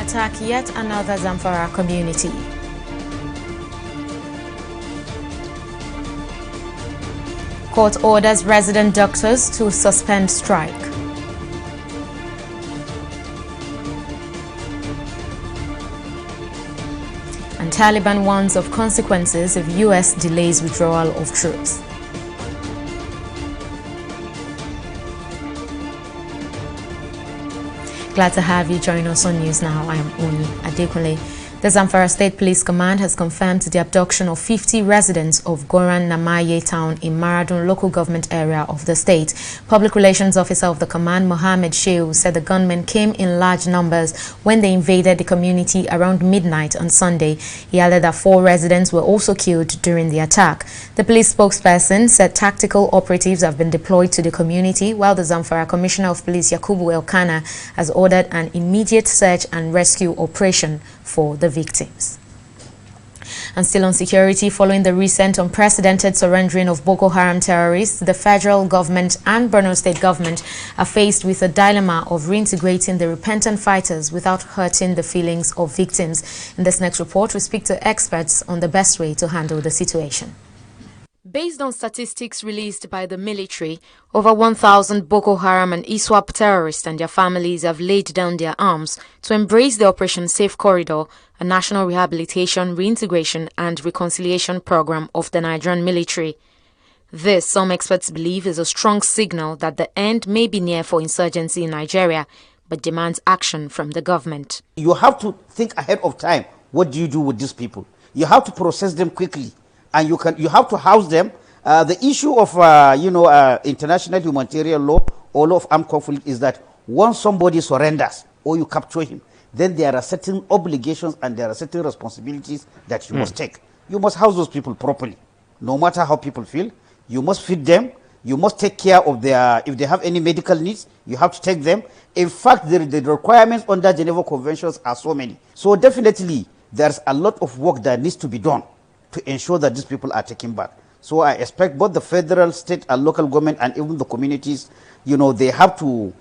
attack yet another Zamfara community. Court orders resident doctors to suspend strike. And Taliban warns of consequences if US delays withdrawal of troops. Glad to have you join us on News Now. I am Oni Adekunle. The Zamfara State Police Command has confirmed the abduction of 50 residents of Goran Namaye town in Maradun local government area of the state. Public Relations Officer of the command, Mohammed Shehu, said the gunmen came in large numbers when they invaded the community around midnight on Sunday. He added that 4 residents were also killed during the attack. The police spokesperson said tactical operatives have been deployed to the community, while the Zamfara Commissioner of Police, Yakubu Elkana, has ordered an immediate search and rescue operation for the victims. And still on security, following the recent unprecedented surrendering of Boko Haram terrorists, the federal government and Borno State government are faced with a dilemma of reintegrating the repentant fighters without hurting the feelings of victims. In this next report, we speak to experts on the best way to handle the situation. Based on statistics released by the military, over 1,000 Boko Haram and ISWAP terrorists and their families have laid down their arms to embrace the Operation Safe Corridor, a national rehabilitation, reintegration and reconciliation program of the Nigerian military. This, some experts believe, is a strong signal that the end may be near for insurgency in Nigeria, but demands action from the government. You have to think ahead of time. What do you do with these people? You have to process them quickly. And you have to house them. The issue of international humanitarian law or law of armed conflict is that once somebody surrenders or you capture him, then there are certain obligations and there are certain responsibilities that you must take. You must house those people properly, no matter how people feel. You must feed them. You must take care of their, if they have any medical needs, you have to take them. In fact, the requirements under Geneva Conventions are so many. So definitely, there's a lot of work that needs to be done to ensure that these people are taken back. So I expect both the federal, state and local government and even the communities, they have to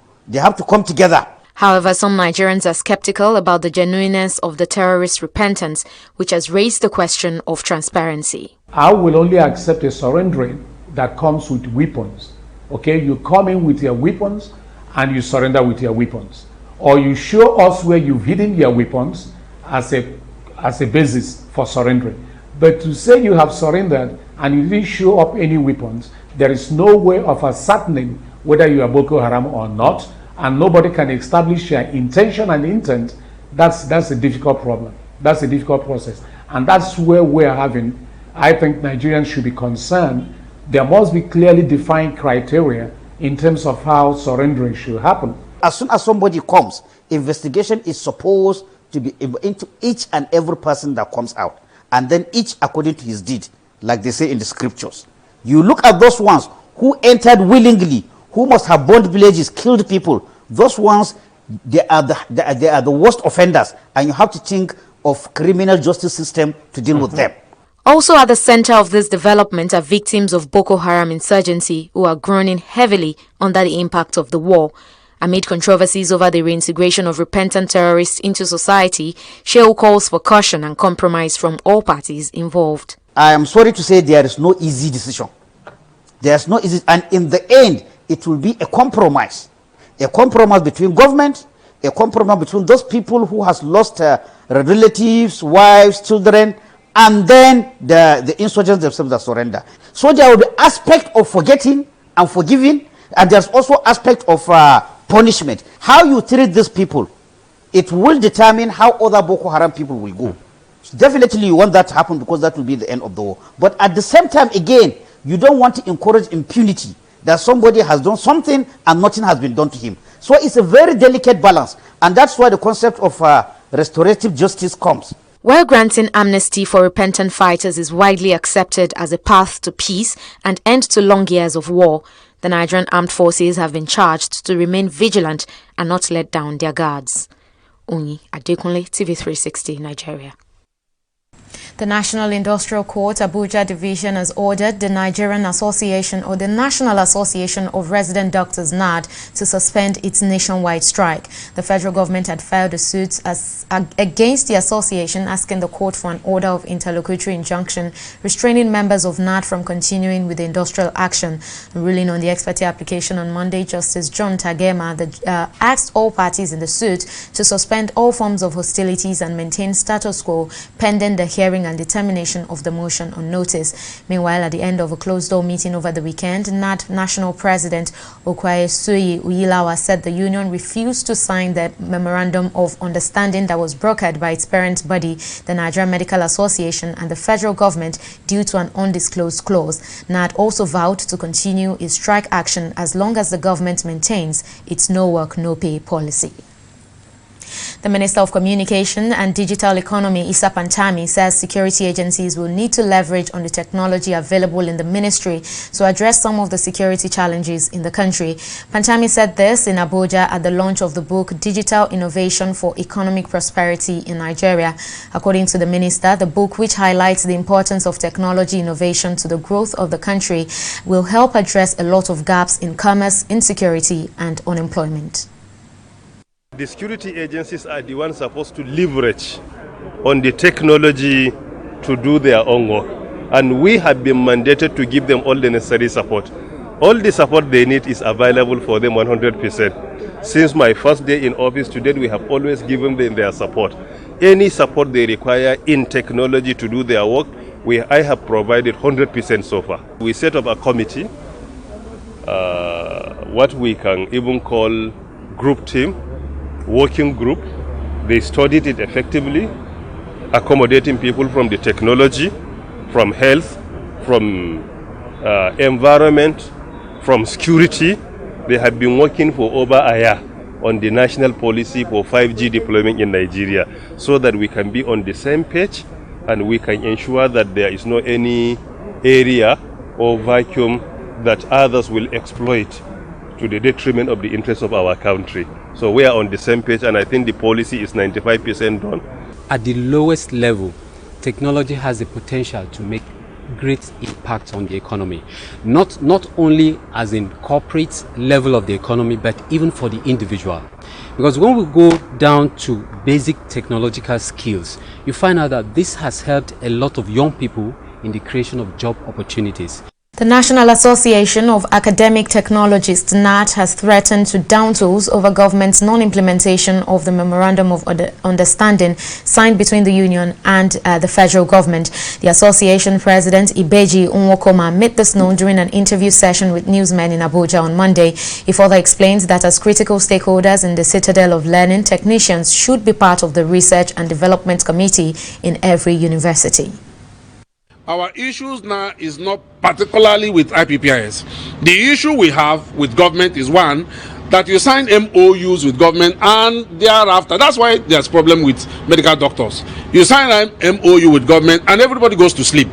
come together. However, some Nigerians are skeptical about the genuineness of the terrorist repentance, which has raised the question of transparency. I will only accept a surrendering that comes with weapons. Okay, you come in with your weapons and you surrender with your weapons. Or you show us where you've hidden your weapons as a basis for surrendering. But to say you have surrendered and you didn't show up any weapons, there is no way of ascertaining whether you are Boko Haram or not, and nobody can establish your intention and intent. That's a difficult problem. That's a difficult process. And that's where we're having, I think Nigerians should be concerned. There must be clearly defined criteria in terms of how surrendering should happen. As soon as somebody comes, investigation is supposed to be into each and every person that comes out. And then each according to his deed, like they say in the scriptures. You look at those ones who entered willingly, who must have burned villages, killed people. Those ones, they are the worst offenders. And you have to think of criminal justice system to deal with them. Also at the center of this development are victims of Boko Haram insurgency who are groaning heavily under the impact of the war. Amid controversies over the reintegration of repentant terrorists into society, Shehu calls for caution and compromise from all parties involved. I am sorry to say there is no easy decision. There's no easy, and in the end, it will be a compromise. A compromise between government, a compromise between those people who has lost relatives, wives, children, and then the insurgents themselves that surrender. So there will be aspect of forgetting and forgiving, and there's also aspect of punishment. How you treat these people, it will determine how other Boko Haram people will go. So definitely you want that to happen because that will be the end of the war. But at the same time, again, you don't want to encourage impunity, that somebody has done something and nothing has been done to him. So it's a very delicate balance, and that's why the concept of restorative justice comes. While granting amnesty for repentant fighters is widely accepted as a path to peace and end to long years of war, the Nigerian armed forces have been charged to remain vigilant and not let down their guards. Oni Adekunle, TV360, Nigeria. The National Industrial Court, Abuja Division, has ordered the Nigerian Association or the National Association of Resident Doctors (NARD) to suspend its nationwide strike. The federal government had filed a suit against the association, asking the court for an order of interlocutory injunction restraining members of NARD from continuing with the industrial action. Ruling on the ex parte application on Monday, Justice John Tagema asked all parties in the suit to suspend all forms of hostilities and maintain status quo pending the hearing and determination of the motion on notice. Meanwhile, at the end of a closed-door meeting over the weekend, NAD National President Okwayesuyi Uyilawa said the union refused to sign the memorandum of understanding that was brokered by its parent body, the Nigerian Medical Association, and the federal government due to an undisclosed clause. NAD also vowed to continue its strike action as long as the government maintains its no work, no pay policy. The Minister of Communication and Digital Economy, Issa Pantami, says security agencies will need to leverage on the technology available in the ministry to address some of the security challenges in the country. Pantami said this in Abuja at the launch of the book Digital Innovation for Economic Prosperity in Nigeria. According to the minister, the book, which highlights the importance of technology innovation to the growth of the country, will help address a lot of gaps in commerce, insecurity, and unemployment. The security agencies are the ones supposed to leverage on the technology to do their own work. And we have been mandated to give them all the necessary support. All the support they need is available for them 100%. Since my first day in office to date, we have always given them their support. Any support they require in technology to do their work, I have provided 100% so far. We set up a committee, what we can even call group team, working group. They studied it effectively, accommodating people from the technology, from health, from environment, from security. They have been working for over a year on the national policy for 5G deployment in Nigeria, so that we can be on the same page and we can ensure that there is no any area or vacuum that others will exploit to the detriment of the interests of our country. So we are on the same page, and I think the policy is 95% done. At the lowest level, technology has the potential to make great impact on the economy. Not only as in corporate level of the economy, but even for the individual. Because when we go down to basic technological skills, you find out that this has helped a lot of young people in the creation of job opportunities. The National Association of Academic Technologists, NAT, has threatened to down tools over government's non-implementation of the Memorandum of Understanding signed between the union and the federal government. The association president, Ibeji Unwokoma, made this known during an interview session with newsmen in Abuja on Monday. He further explained that as critical stakeholders in the citadel of learning, technicians should be part of the Research and Development Committee in every university. Our issues now is not particularly with IPPIS. The issue we have with government is, one, that you sign MOUs with government and thereafter, that's why there's problem with medical doctors. You sign an MOU with government and everybody goes to sleep.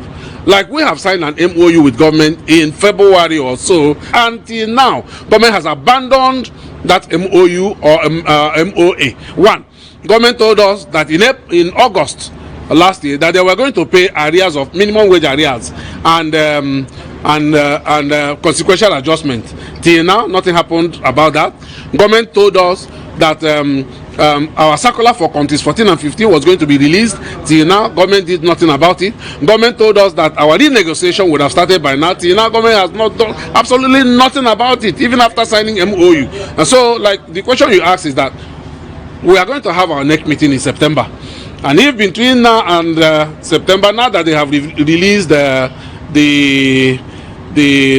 Like we have signed an MOU with government in February or so, until now, government has abandoned that MOU or MOA. One, government told us that in August last year that they were going to pay arrears of minimum wage arrears and consequential adjustment. Till now, nothing happened about that. Government told us that our circular for counties 14 and 15 was going to be released. Till now, government did nothing about it. Government told us that our renegotiation would have started by now. Till now, government has not done absolutely nothing about it, even after signing MOU. And so, like, the question you ask is that we are going to have our next meeting in September. And if between now and September, now that they have released the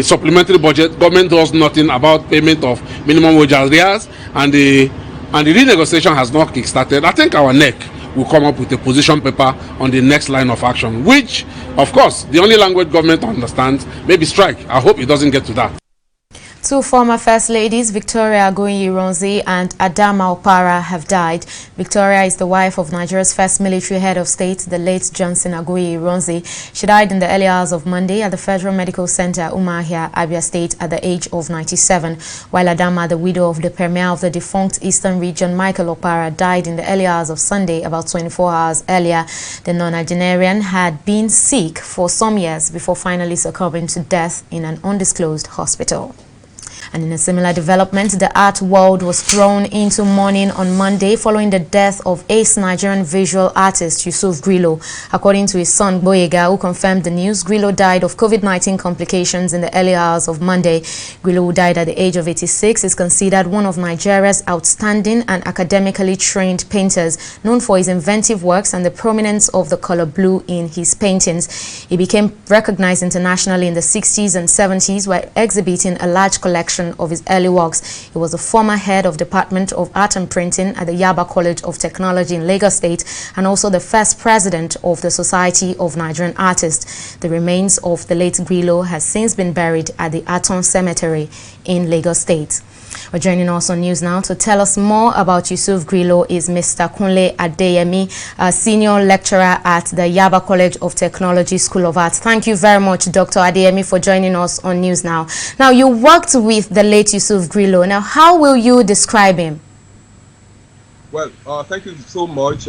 supplementary budget, government does nothing about payment of minimum wage arrears, and the renegotiation has not kick-started, I think our NEC will come up with a position paper on the next line of action, which, of course, the only language government understands, maybe strike. I hope it doesn't get to that. Two former First Ladies, Victoria Agoye-Ironsi and Adama Opara, have died. Victoria is the wife of Nigeria's first military head of state, the late Johnson Agoye-Ironsi. She died in the early hours of Monday at the Federal Medical Center, Umuahia, Abia State, at the age of 97, while Adama, the widow of the premier of the defunct Eastern Region, Michael Opara, died in the early hours of Sunday, about 24 hours earlier. The nonagenarian had been sick for some years before finally succumbing to death in an undisclosed hospital. And in a similar development, the art world was thrown into mourning on Monday following the death of ace Nigerian visual artist Yusuf Grillo. According to his son Boyega, who confirmed the news, Grillo died of COVID-19 complications in the early hours of Monday. Grillo, who died at the age of 86, is considered one of Nigeria's outstanding and academically trained painters, known for his inventive works and the prominence of the color blue in his paintings. He became recognized internationally in the 60s and 70s while exhibiting a large collection of his early works. He was the former head of Department of Art and Printing at the Yaba College of Technology in Lagos State and also the first president of the Society of Nigerian Artists. The remains of the late Grillo has since been buried at the Aton Cemetery in Lagos State. We're joining us on News Now to tell us more about Yusuf Grillo is Mr. Kunle Adeyemi, a senior lecturer at the Yaba College of Technology School of Art. Thank you very much, Dr. Adeyemi, for joining us on News Now. Now, you worked with the late Yusuf Grillo. Now, how will you describe him? Well, thank you so much.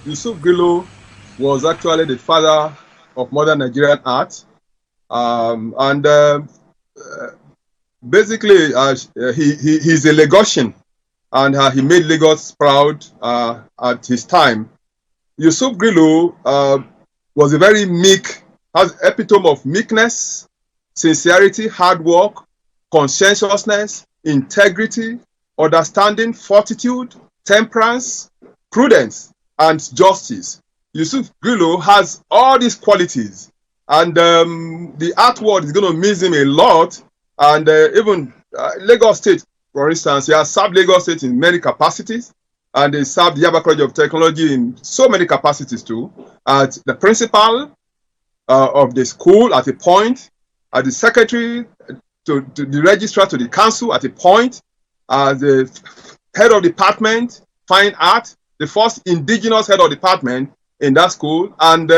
Yusuf Grillo was actually the father of modern Nigerian art. Basically, he's a Lagosian, and he made Lagos proud at his time. Yusuf Grillo was a very meek, has epitome of meekness, sincerity, hard work, conscientiousness, integrity, understanding, fortitude, temperance, prudence, and justice. Yusuf Grillo has all these qualities, and the art world is going to miss him a lot. And even Lagos State, for instance, he has served Lagos State in many capacities, and he served the Yaba College of Technology in so many capacities too. As the principal of the school at a point, as the secretary to the registrar to the council at a point, as the head of department, fine art, the first indigenous head of department in that school, and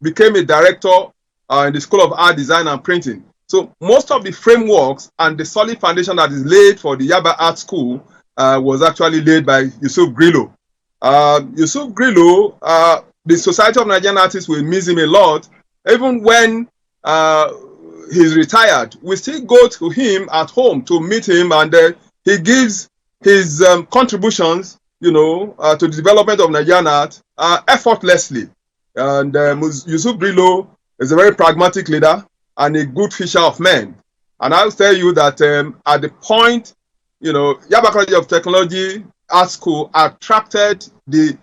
became a director in the School of Art, Design and Printing. So most of the frameworks and the solid foundation that is laid for the Yaba Art School was actually laid by Yusuf Grillo. Yusuf Grillo, the Society of Nigerian Artists will miss him a lot. Even when he's retired, we still go to him at home to meet him, and he gives his contributions, to the development of Nigerian art effortlessly. And Yusuf Grillo is a very pragmatic leader and a good fisher of men. And I'll tell you that at the point, Yaba College of Technology Art School attracted the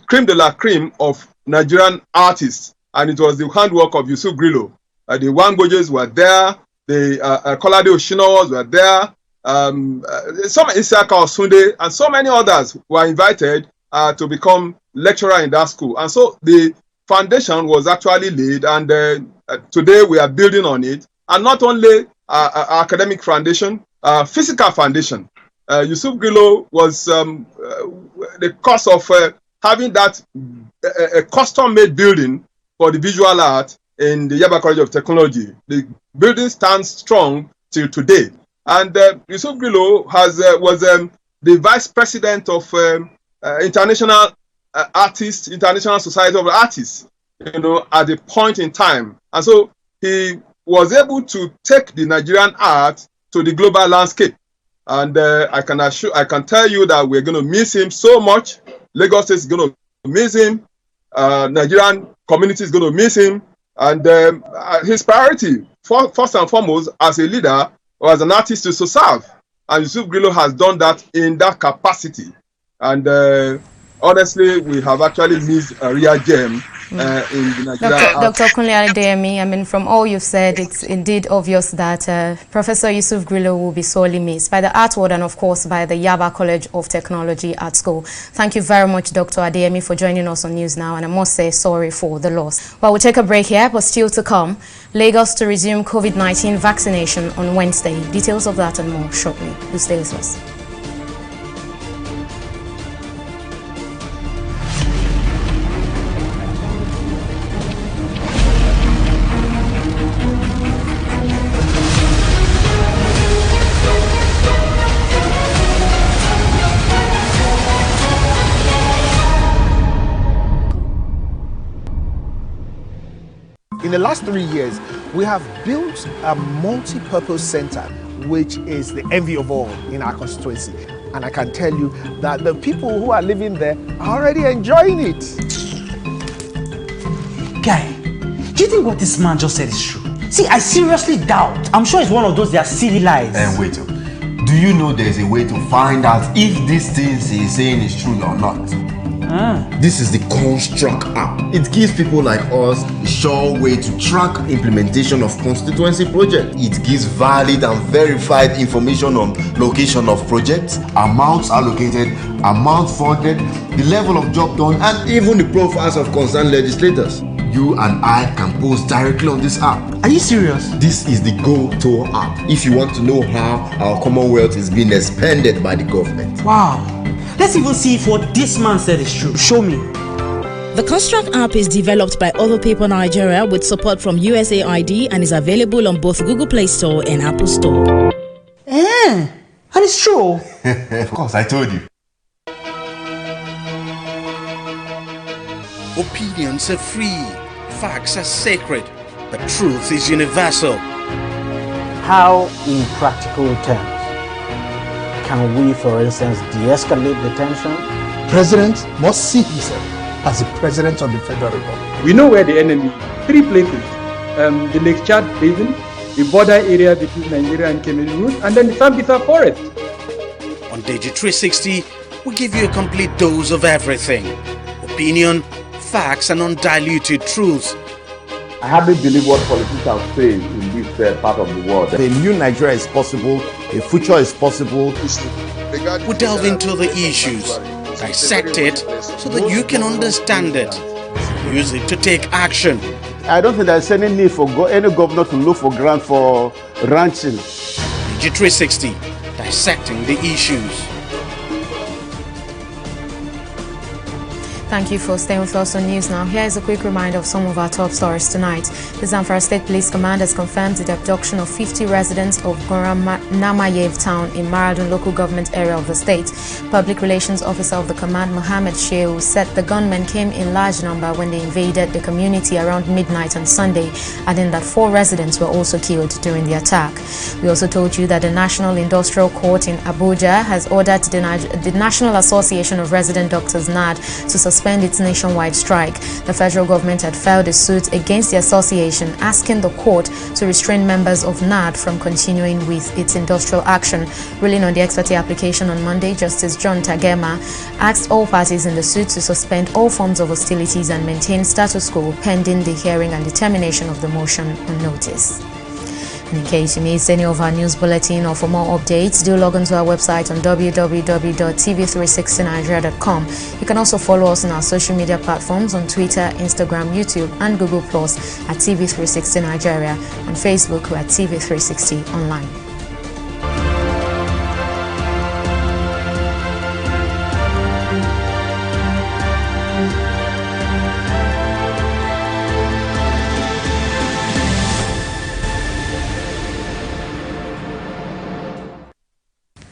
creme de la creme of Nigerian artists, and it was the handwork of Yusuf Grillo. The Wangbojes were there, the Kolade Oshinowas were there, some Isaka Osunde, and so many others were invited to become lecturer in that school. And so the foundation was actually laid, and today we are building on it. And not only academic foundation, physical foundation. Yusuf Grillo was the cause of having that a custom-made building for the visual art in the Yaba College of Technology. The building stands strong till today. And Yusuf Grillo was the vice president of International Society of Artists, at a point in time. And so he was able to take the Nigerian art to the global landscape. And I can tell you that we're going to miss him so much. Lagos State is going to miss him. Nigerian community is going to miss him. And his priority, first and foremost, as a leader or as an artist, is to serve. And Yusuf Grillo has done that in that capacity. And honestly, we have actually missed a real gem in the Nigerian Dr. Kunle Adeyemi, I mean, from all you've said, it's indeed obvious that Professor Yusuf Grillo will be sorely missed by the Art Ward and, of course, by the Yaba College of Technology at school. Thank you very much, Dr. Adeyemi, for joining us on News Now, and I must say sorry for the loss. Well, we'll take a break here, but still to come, Lagos to resume COVID-19 vaccination on Wednesday. Details of that and more shortly. Do stay with us. In the last 3 years, we have built a multi-purpose center, which is the envy of all in our constituency. And I can tell you that the people who are living there are already enjoying it. Guy, do you think what this man just said is true? See, I seriously doubt. I'm sure it's one of those their silly lies. And wait, do you know there's a way to find out if these things he's saying is true or not? This is the Construct app. It gives people like us a sure way to track implementation of constituency projects. It gives valid and verified information on location of projects, amounts allocated, amount funded, the level of job done, and even the profiles of concerned legislators. You and I can post directly on this app. Are you serious? This is the Go-To app if you want to know how our Commonwealth is being expanded by the government. Wow. Let's even see if what this man said is true. Show me. The Construct app is developed by Other People Nigeria with support from USAID and is available on both Google Play Store and Apple Store. And it's true. Of course, I told you. Opinions are free, facts are sacred, but truth is universal. How, in practical terms, can we, for instance, de-escalate the tension? President must see himself as the president of the Federal Republic. We know where the enemy is. 3 places. The Lake Chad Basin, the border area between Nigeria and Cameroon, and then the Sambisa Forest. On TV360, we give you a complete dose of everything. Opinion, facts, and undiluted truth. I hardly believe what politicians say in this part of the world. A new Nigeria is possible, a future is possible. We delve into the issues, dissect it so that you can understand it. Use it to take action. I don't think there's any need for any governor to look for grant for ranching. TV360, dissecting the issues. Thank you for staying with us on News Now. Here is a quick reminder of some of our top stories tonight. The Zamfara State Police Command has confirmed the abduction of 50 residents of Goran Namayev town in Maradun local government area of the state. Public Relations Officer of the command, Mohammed Shehu, said the gunmen came in large number when they invaded the community around midnight on Sunday, adding that 4 residents were also killed during the attack. We also told you that the National Industrial Court in Abuja has ordered the National Association of Resident Doctors (NAD) to suspend its nationwide strike. The federal government had filed a suit against the association, asking the court to restrain members of NAD from continuing with its industrial action. Ruling on the ex parte application on Monday, Justice John Tagema asked all parties in the suit to suspend all forms of hostilities and maintain status quo pending the hearing and determination of the motion on notice. In case you missed any of our news bulletin or for more updates, do log on to our website on www.tv360nigeria.com. You can also follow us on our social media platforms on Twitter, Instagram, YouTube, and Google+ at TV360 Nigeria. On Facebook, we're at TV360 Online.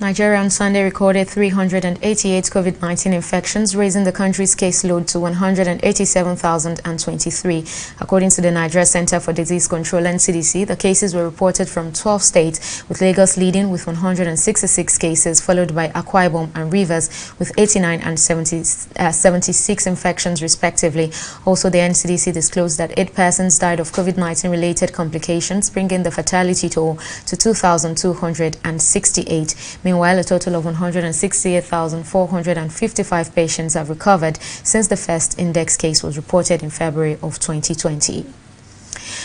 Nigeria on Sunday recorded 388 COVID-19 infections, raising the country's caseload to 187,023. According to the Nigeria Center for Disease Control and CDC, the cases were reported from 12 states, with Lagos leading with 166 cases, followed by Akwa Ibom and Rivers with 89 and 76 infections respectively. Also, the NCDC disclosed that 8 persons died of COVID-19 related complications, bringing the fatality toll to 2,268. Meanwhile, Meanwhile, a total of 168,455 patients have recovered since the first index case was reported in February of 2020.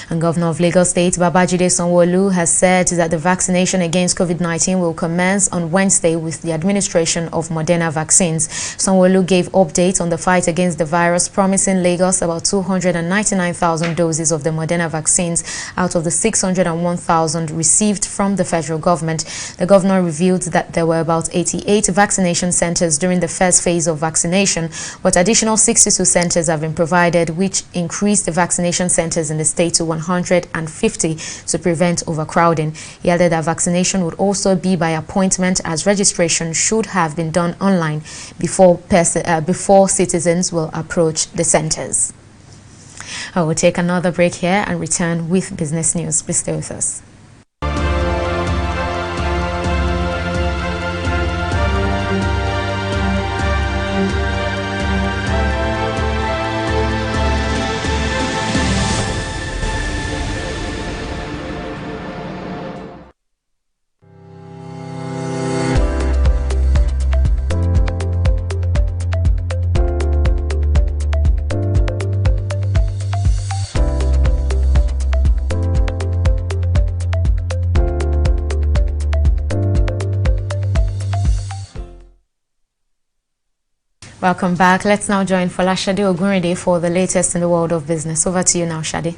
And Governor of Lagos State, Babajide Sanwo-Olu, has said that the vaccination against COVID-19 will commence on Wednesday with the administration of Moderna vaccines. Sanwo-Olu gave updates on the fight against the virus, promising Lagos about 299,000 doses of the Moderna vaccines out of the 601,000 received from the federal government. The governor revealed that there were about 88 vaccination centers during the first phase of vaccination, but additional 62 centers have been provided, which increased the vaccination centers in the state to 150 to prevent overcrowding. He added that vaccination would also be by appointment, as registration should have been done online before citizens will approach the centers. I will take another break here and return with business news. Please stay with us. Welcome back. Let's now join Folashade Ogunride for the latest in the world of business. Over to you now, Shade.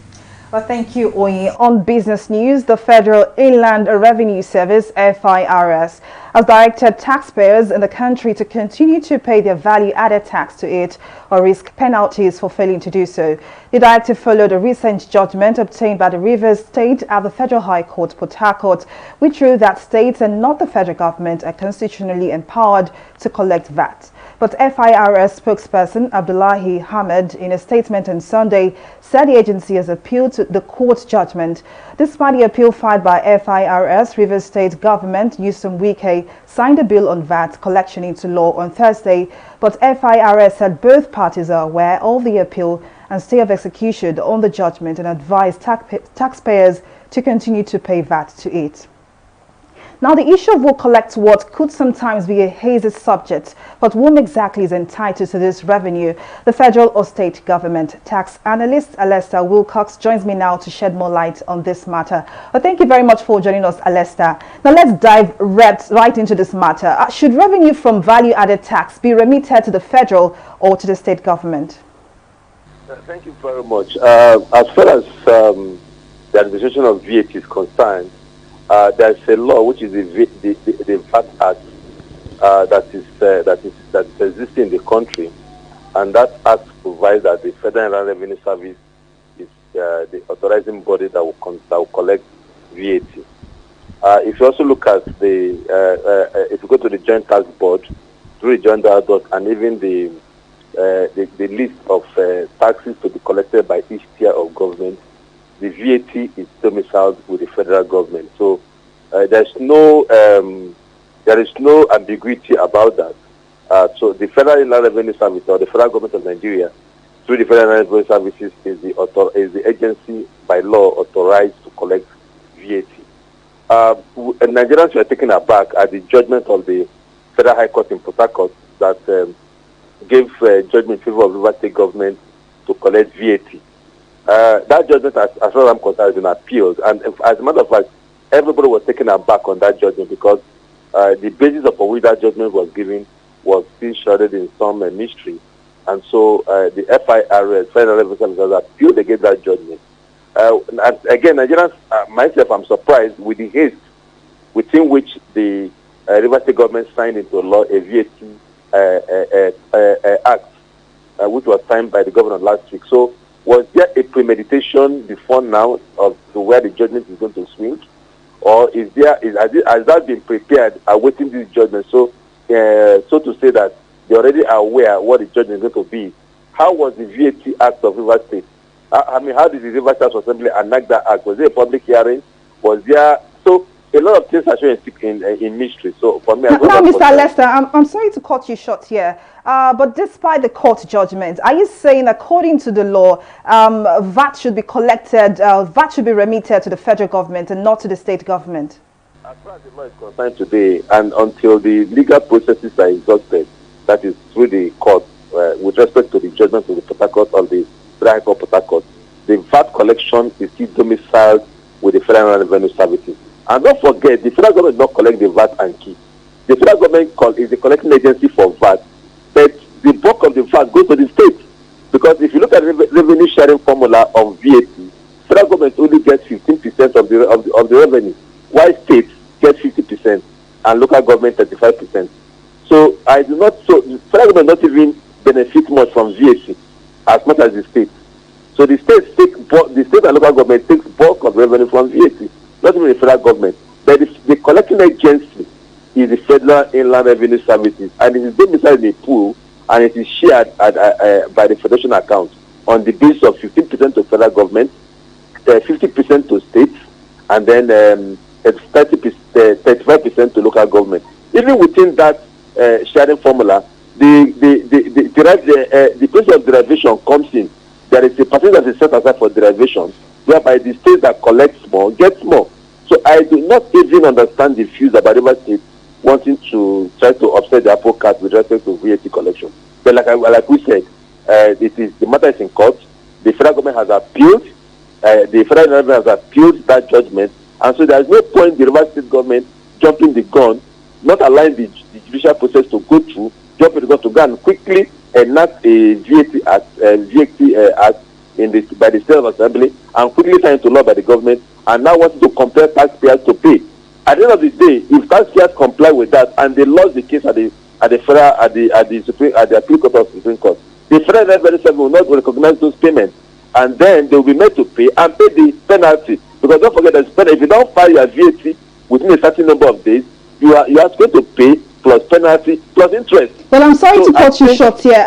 Well, thank you, Oyi. On business news, the Federal Inland Revenue Service, FIRS, has directed taxpayers in the country to continue to pay their value-added tax to it or risk penalties for failing to do so. The directive followed a recent judgment obtained by the Rivers State at the Federal High Court, Port Harcourt, which ruled that states and not the federal government are constitutionally empowered to collect VAT. But FIRS spokesperson Abdullahi Hamid, in a statement on Sunday, said the agency has appealed to the court judgment. Despite the appeal filed by FIRS, Rivers State government, Nyesom Wike, signed a bill on VAT collection into law on Thursday. But FIRS said both parties are aware of the appeal and stay of execution on the judgment and advised taxpayers to continue to pay VAT to it. Now, the issue of who collects what could sometimes be a hazy subject, but whom exactly is entitled to this revenue? The federal or state government. Tax analyst Alesta Wilcox joins me now to shed more light on this matter. Well, thank you very much for joining us, Alesta. Now, let's dive right into this matter. Should revenue from value-added tax be remitted to the federal or to the state government? Thank you very much. As far as the administration of VAT is concerned, there's a law which is the VAT Act that is existing in the country, and that Act provides that the Federal Inland Revenue Service is the authorizing body that will collect VAT. If you also look at if you go to the Joint Tax Board, through the Joint Tax Board, and even the list of taxes to be collected by each tier of government, the VAT is domiciled with the federal government. So there is no ambiguity about that. So the Federal Inland Revenue Service, or the federal government of Nigeria, through the Federal Inland Revenue Services, is the agency by law authorized to collect VAT. Nigerians were taken aback at the judgment of the Federal High Court in Port Harcourt that gave judgment in favor of the River State government to collect VAT. That judgment, as far as I'm concerned, has been appealed, and as a matter of fact, everybody was taken aback on that judgment because the basis upon which that judgment was given was still shrouded in some mystery, and so the FIRS, Federal Revenue Service, has appealed against that judgment. And again, Nigerians, myself, I'm surprised with the haste within which the River State government signed into law a VAT act, which was signed by the governor last week. So, was there a premeditation before now of to where the judgment is going to swing, or has that been prepared awaiting this judgment? So, so to say that they already are aware what the judgment is going to be. How was the VAT Act of River State? I mean, how did the River State Assembly enact that act? Was there a public hearing? Was there so? A lot of things are showing in mystery. So for me, now Mr. Lester, I'm sorry to cut you short here, but despite the court judgment, are you saying, according to the law, VAT should be collected, VAT should be remitted to the federal government and not to the state government? As far as the law is concerned today, and until the legal processes are exhausted, that is through the court, with respect to the judgment of the Port Harcourt of the High Court Port Harcourt, the VAT collection is still domiciled with the Federal Revenue Services. And don't forget, the federal government does not collect the VAT and keep. The federal government is the collecting agency for VAT, but the bulk of the VAT goes to the state. Because if you look at the revenue sharing formula of VAT, federal government only gets 15% of the revenue, while states get 50% and local government 35%. So the federal government not even benefit much from VAT as much as the state. So the state and local government takes bulk of revenue from VAT, not even the federal government. But the collecting agency is the Federal Inland Revenue Services, and it is domiciled in a pool, and it is shared by the federation account on the basis of 15% to federal government, 50% to states, and then 35% to local government. Even within that sharing formula, the process of derivation comes in. There is a percentage that is set aside for derivation, whereby the states that collect more gets more. So I do not even understand the views about River State wanting to try to upset the apple cart with respect to VAT collection. But like we said, the matter is in court. The federal government has appealed. The federal government has appealed that judgment, and so there is no point the River State government jumping the gun, not allowing the judicial process to go through, jumping the gun to go and quickly enact a VAT act by the State of Assembly, and quickly signed into law by the government, and now wants to compel taxpayers to pay. At the end of the day, if taxpayers comply with that and they lost the case at the appeal court of Supreme Court, the Federal Revenue Service will not recognize those payments, and then they will be made to pay and pay the penalty. Because don't forget that if you don't file your VAT within a certain number of days, you are going to pay plus penalty plus interest. Well, I'm sorry to cut you short here,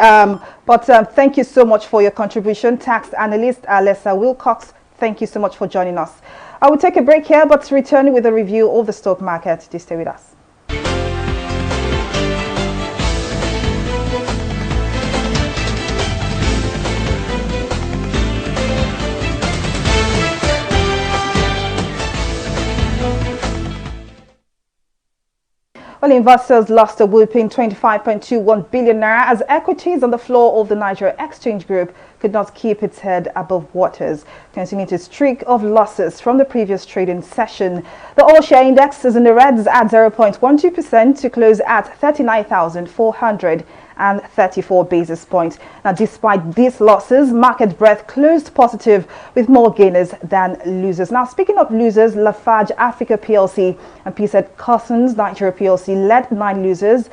but thank you so much for your contribution, tax analyst Alessa Wilcox. Thank you so much for joining us. I will take a break here, but return with a review of the stock market. Do stay with us. Well, investors lost a whopping 25.21 billion naira as equities on the floor of the Nigeria Exchange Group could not keep its head above waters, continuing its streak of losses from the previous trading session. The all-share index is in the reds at 0.12% to close at 39,434 basis points. Now, despite these losses, market breadth closed positive with more gainers than losers. Now, speaking of losers, Lafarge Africa PLC and PZ Cussons Nigeria PLC led 9 losers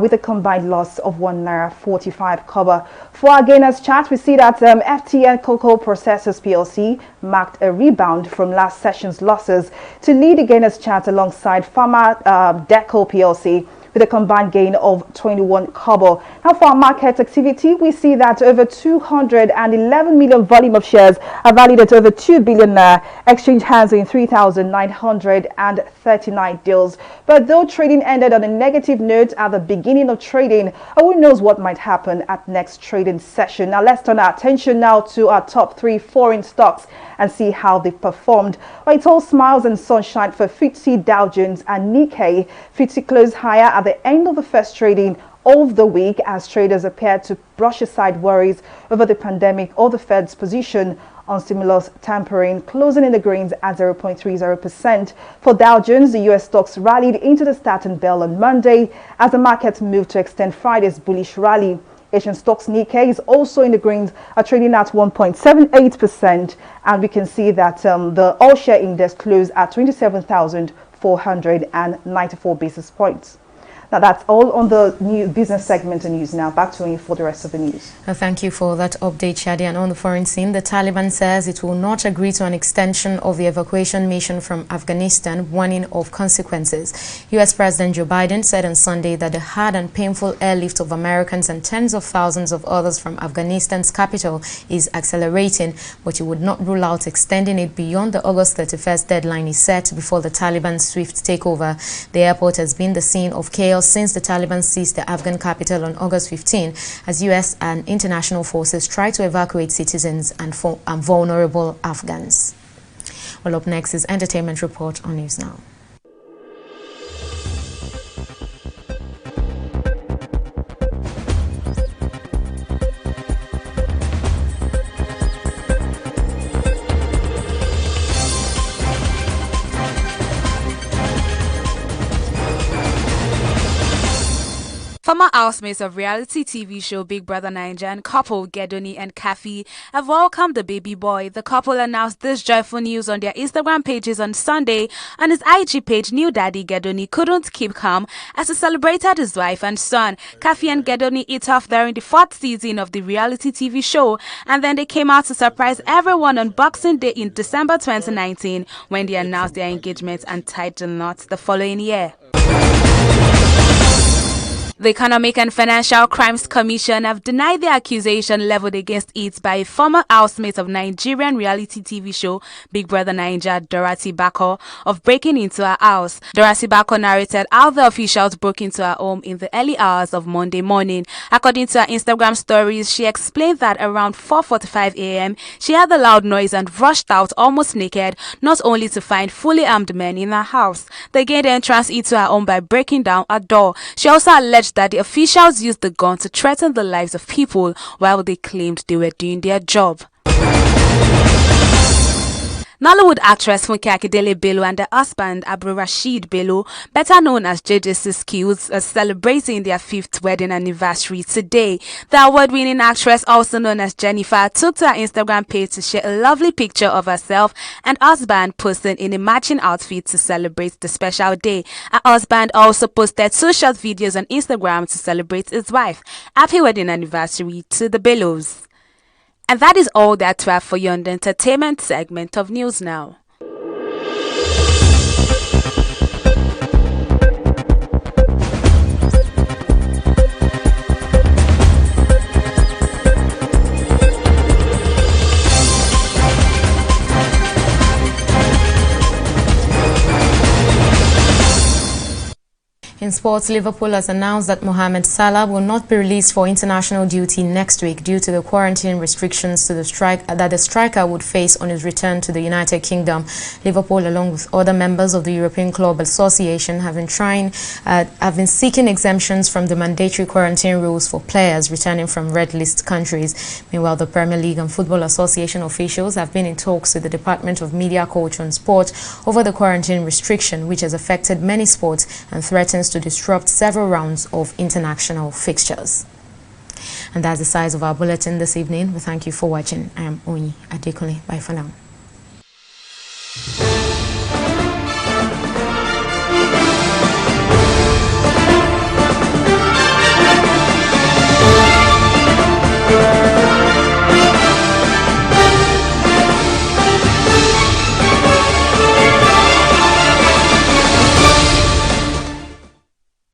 with a combined loss of ₦1.45 kobo. For our gainers chart, we see that FTN Cocoa Processors PLC marked a rebound from last session's losses to lead the gainers chart alongside Pharma Deco PLC with a combined gain of 21 kobo. Now, for our market activity, we see that over 211 million volume of shares are valued at over 2 billion naira, exchange hands in 3,939 deals. But though trading ended on a negative note at the beginning of trading, who knows what might happen at next trading session. Now, let's turn our attention now to our top 3 foreign stocks and see how they performed. Well, it's all smiles and sunshine for FTSE, Dow Jones and Nikkei. FTSE closed higher at the end of the first trading of the week as traders appeared to brush aside worries over the pandemic or the Fed's position on stimulus tapering, closing in the greens at 0.30%. For Dow Jones, the US stocks rallied into the starting bell on Monday as the market moved to extend Friday's bullish rally. Asian stocks Nikkei is also in the greens, are trading at 1.78%, and we can see that the all-share index closed at 27,494 basis points. Now, that's all on the new business segment of news. Now, back to you for the rest of the news. Thank you for that update, Shadi. And on the foreign scene, the Taliban says it will not agree to an extension of the evacuation mission from Afghanistan, warning of consequences. U.S. President Joe Biden said on Sunday that the hard and painful airlift of Americans and tens of thousands of others from Afghanistan's capital is accelerating, but he would not rule out extending it beyond the August 31st deadline he set before the Taliban's swift takeover. The airport has been the scene of chaos since the Taliban seized the Afghan capital on August 15, as U.S. and international forces try to evacuate citizens and vulnerable Afghans. Well, up next is Entertainment Report on News Now. Former housemates of reality TV show Big Brother Nigerian couple Gedoni and Kafi have welcomed the baby boy. The couple announced this joyful news on their Instagram pages on Sunday. On his IG page, new daddy Gedoni couldn't keep calm as he celebrated his wife and son. Kafi and Gedoni hit off during the 4th season of the reality TV show, and then they came out to surprise everyone on Boxing Day in December 2019 when they announced their engagement and tied the knot the following year. The Economic and Financial Crimes Commission have denied the accusation leveled against it by a former housemate of Nigerian reality TV show Big Brother Naija, Dorothy Bako, of breaking into her house. Dorothy Bako narrated how the officials broke into her home in the early hours of Monday morning. According to her Instagram stories, she explained that around 4:45 a.m. she heard the loud noise and rushed out almost naked, not only to find fully armed men in her house. They gained entrance into her home by breaking down her door. She also alleged that the officials used the gun to threaten the lives of people while they claimed they were doing their job. Nollywood actress Funke Akindele Bello and her husband Abdul Rashid Bello, better known as JJC Skills, are celebrating their 5th wedding anniversary today. The award-winning actress, also known as Jennifer, took to her Instagram page to share a lovely picture of herself and husband posing in a matching outfit to celebrate the special day. Her husband also posted 2 short videos on Instagram to celebrate his wife. Happy wedding anniversary to the Bellos. And that is all that we have for you on the entertainment segment of News Now. In sports, Liverpool has announced that Mohamed Salah will not be released for international duty next week due to the quarantine restrictions to the striker would face on his return to the United Kingdom. Liverpool, along with other members of the European Club Association, have been seeking exemptions from the mandatory quarantine rules for players returning from red list countries. Meanwhile, the Premier League and Football Association officials have been in talks with the Department of Media, Culture and Sport over the quarantine restriction, which has affected many sports and threatens to disrupt several rounds of international fixtures. And that's the size of our bulletin this evening. We thank you for watching. I am Onyi Adekule. Bye for now.